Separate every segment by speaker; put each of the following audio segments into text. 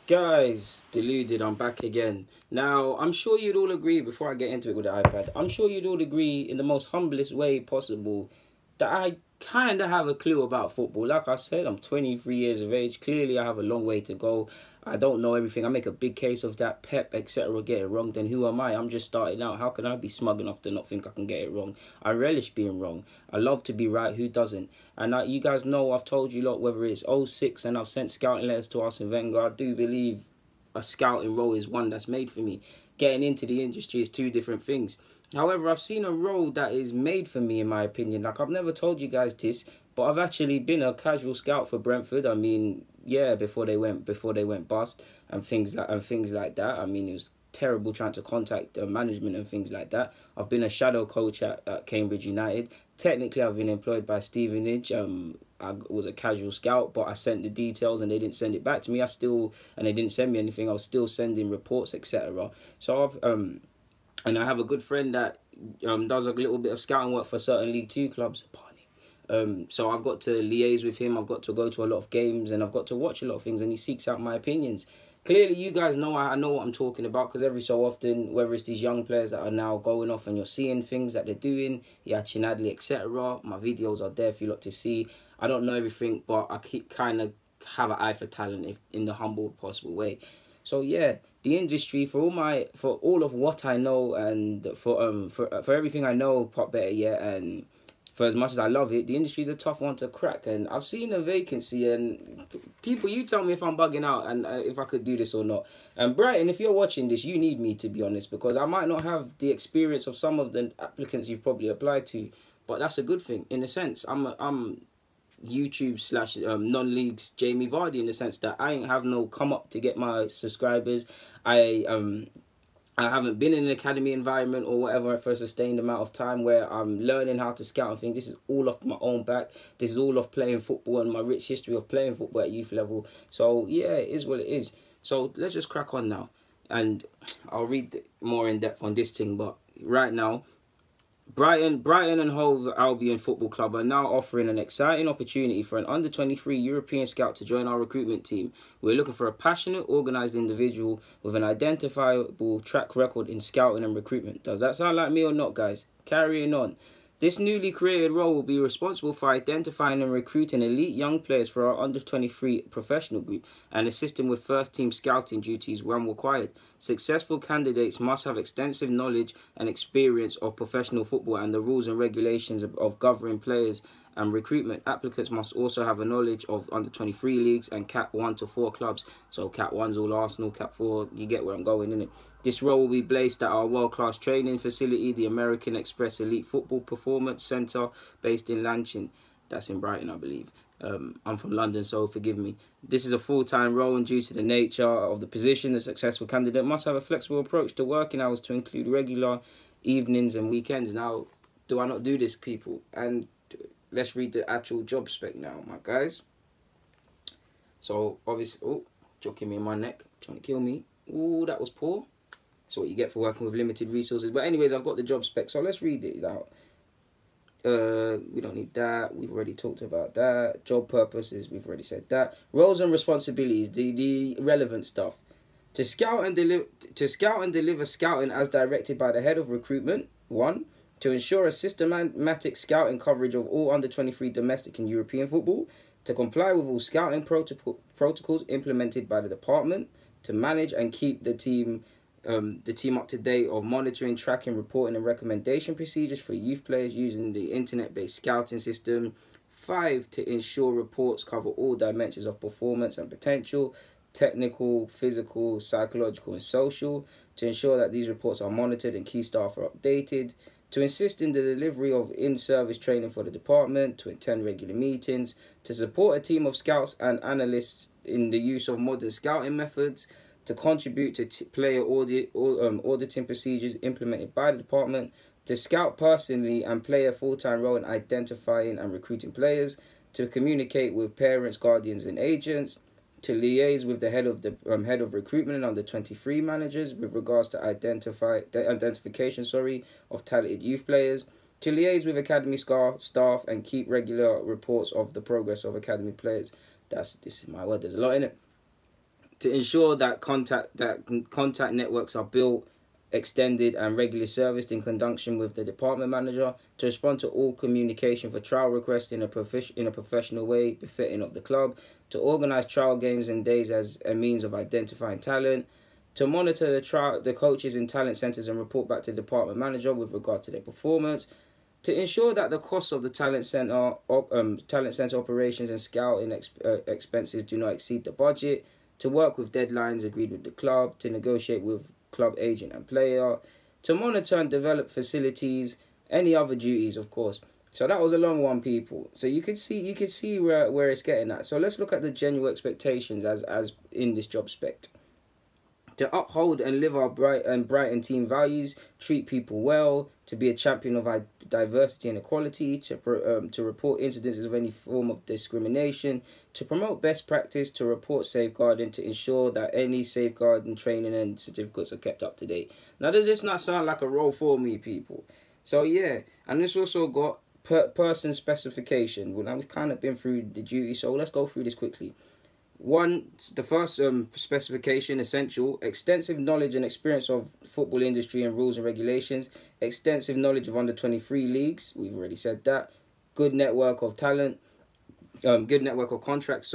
Speaker 1: Guys, deluded, I'm back again. Now, I'm sure you'd all agree, before I get into it with the iPad, I'm sure you'd all agree in the most humblest way possible that I kind of have a clue about football. Like I said, I'm 23 years of age. Clearly, I have a long way to go. I don't know everything. I make a big case of that. Pep, etc., get it wrong. Then who am I? I'm just starting out. How can I be smug enough to not think I can get it wrong? I relish being wrong. I love to be right. Who doesn't? And you guys know I've told you lot, whether it's '06 and I've sent scouting letters to Arsene Wenger. I do believe a scouting role is one that's made for me. Getting into the industry is two different things. However, I've seen a role that is made for me, in my opinion. Like, I've never told you guys this, but I've actually been a casual scout for Brentford. I mean, yeah, before they went bust and things like that. I mean, it was terrible trying to contact management and things like that. I've been a shadow coach at Cambridge United. Technically, I've been employed by Stevenage. I was a casual scout, but I sent the details and they didn't send it back to me. And they didn't send me anything. I was still sending reports, etc. So and I have a good friend that does a little bit of scouting work for certain League Two clubs. So I've got to liaise with him. I've got to go to a lot of games and I've got to watch a lot of things. And he seeks out my opinions. Clearly, you guys know I know what I'm talking about, because every so often, whether it's these young players that are now going off and you're seeing things that they're doing, Chinadli, etc. My videos are there for you lot to see. I don't know everything, but I keep kind of have an eye for talent, if in the humble possible way. So yeah, the industry, for all of what I know, and for everything I know, Pop Better, yeah, and for as much as I love it, the industry is a tough one to crack. And I've seen a vacancy, and people, you tell me if I'm bugging out and if I could do this or not. And Brighton, if you're watching this, you need me, to be honest, because I might not have the experience of some of the applicants you've probably applied to, but that's a good thing in a sense. I'm YouTube slash non-leagues Jamie Vardy, in the sense that I ain't have no come up to get my subscribers. I haven't been in an academy environment or whatever for a sustained amount of time where I'm learning how to scout and things. This is all off my own back. This is all off playing football and my rich history of playing football at youth level. So yeah, it is what it is. So let's just crack on now. And I'll read more in depth on this thing, but right now, Brighton and Hove Albion Football Club are now offering an exciting opportunity for an under-23 European scout to join our recruitment team. We're looking for a passionate, organised individual with an identifiable track record in scouting and recruitment. Does that sound like me or not, guys? Carrying on. This newly created role will be responsible for identifying and recruiting elite young players for our under-23 professional group and assisting with first-team scouting duties when required. Successful candidates must have extensive knowledge and experience of professional football and the rules and regulations of governing players and recruitment. Applicants must also have a knowledge of under-23 leagues and Cat 1 to 4 clubs. So Cat 1's all Arsenal, Cat 4, you get where I'm going, innit? This role will be based at our world-class training facility, the American Express Elite Football Performance Centre, based in Lanchin. That's in Brighton, I believe. I'm from London, so forgive me. This is a full-time role, and due to the nature of the position, the successful candidate must have a flexible approach to working hours to include regular evenings and weekends. Now, do I not do this, people? And let's read the actual job spec now, my guys. So, obviously, joking me in my neck, trying to kill me. Ooh, that was poor. That's what you get for working with limited resources. But anyways, I've got the job spec, so let's read it out. We don't need that. We've already talked about that. Job purposes, we've already said that. Roles and responsibilities, the relevant stuff. To scout and deliver scouting as directed by the head of recruitment. 1. To ensure a systematic scouting coverage of all under-23 domestic and European football. To comply with all scouting protocols implemented by the department. To manage and keep the team up to date of monitoring, tracking, reporting, and recommendation procedures for youth players using the internet-based scouting system. 5. To ensure reports cover all dimensions of performance and potential, technical, physical, psychological, and social. To ensure that these reports are monitored and key staff are updated. To assist in the delivery of in-service training for the department. To attend regular meetings. To support a team of scouts and analysts in the use of modern scouting methods. To contribute to player auditing procedures implemented by the department, to scout personally and play a full-time role in identifying and recruiting players, to communicate with parents, guardians, and agents, to liaise with the head of recruitment and under-23 managers with regards to identification of talented youth players, to liaise with academy staff and keep regular reports of the progress of academy players. This is my word. There's a lot in it. To ensure that contact networks are built, extended, and regularly serviced in conjunction with the department manager. To respond to all communication for trial requests in a professional way befitting of the club. To organise trial games and days as a means of identifying talent. To monitor the coaches in talent centres and report back to the department manager with regard to their performance. To ensure that the costs of the talent centre operations and scouting expenses do not exceed the budget. To work with deadlines agreed with the club. To negotiate with club agent and player. To monitor and develop facilities. Any other duties, of course. So that was a long one, people. So you could see where it's getting at. So let's look at the general expectations as in this job spec. To uphold and live our Brighton team values, treat people well, to be a champion of diversity and equality, to report incidences of any form of discrimination, to promote best practice, to report safeguarding, to ensure that any safeguarding training and certificates are kept up to date. Now, does this not sound like a role for me, people? So, yeah, and this also got person specification. Well, now we've kind of been through the duty, so let's go through this quickly. The first specification, essential, extensive knowledge and experience of football industry and rules and regulations, extensive knowledge of under-23 leagues, we've already said that, good network of talent, good network of contacts,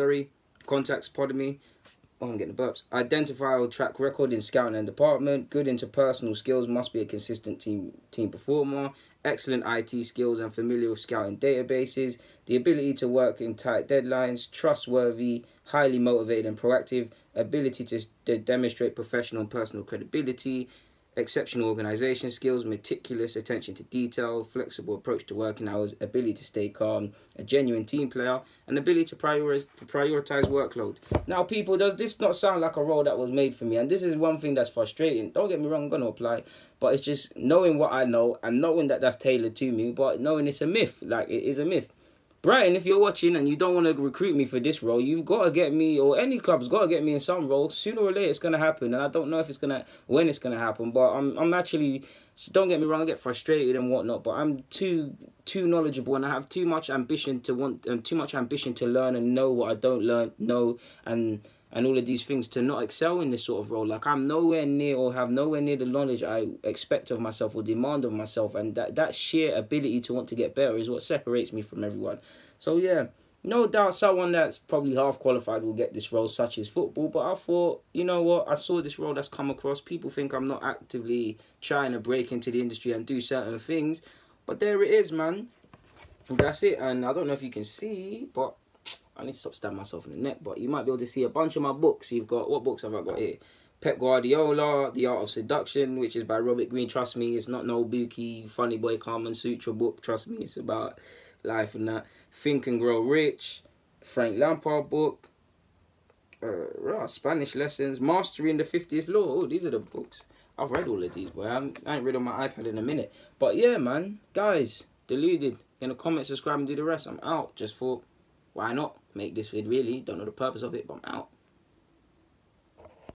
Speaker 1: I'm getting the burps. Identifiable track record in scouting and department, good interpersonal skills, must be a consistent team performer, excellent IT skills and familiar with scouting databases, the ability to work in tight deadlines, trustworthy, highly motivated and proactive, ability to demonstrate professional and personal credibility, exceptional organisation skills, meticulous attention to detail, flexible approach to working hours, ability to stay calm, a genuine team player, and ability to prioritise workload. Now, people, does this not sound like a role that was made for me? And this is one thing that's frustrating. Don't get me wrong, I'm going to apply. But it's just knowing what I know and knowing that that's tailored to me, but knowing it's a myth. Like, it is a myth. Brighton, if you're watching and you don't want to recruit me for this role, you've got to get me, or any club's got to get me in some role. Sooner or later, it's going to happen. And I don't know if when it's going to happen. But I'm actually, don't get me wrong, I get frustrated and whatnot. But I'm too knowledgeable, and I have too much ambition to learn and know what I don't know, and all of these things to not excel in this sort of role. Like, I'm nowhere near or have nowhere near the knowledge I expect of myself or demand of myself. And that sheer ability to want to get better is what separates me from everyone. So, yeah, no doubt someone that's probably half qualified will get this role, such as football. But I thought, you know what, I saw this role that's come across. People think I'm not actively trying to break into the industry and do certain things. But there it is, man. And that's it. And I don't know if you can see, but I need to stop stabbing myself in the neck, but you might be able to see a bunch of my books. You've got, what books have I got here? Pep Guardiola, The Art of Seduction, which is by Robert Greene. Trust me, it's not no bookie, funny boy, Carmen Sutra book. Trust me, it's about life and that. Think and Grow Rich, Frank Lampard book, Spanish Lessons, Mastering the 50th Law. Oh, these are the books. I've read all of these, but I ain't read on my iPad in a minute. But yeah, man, guys, deluded. In the comments, subscribe and do the rest. I'm out. Just thought, why not make this vid? Really don't know the purpose of it, but I'm out.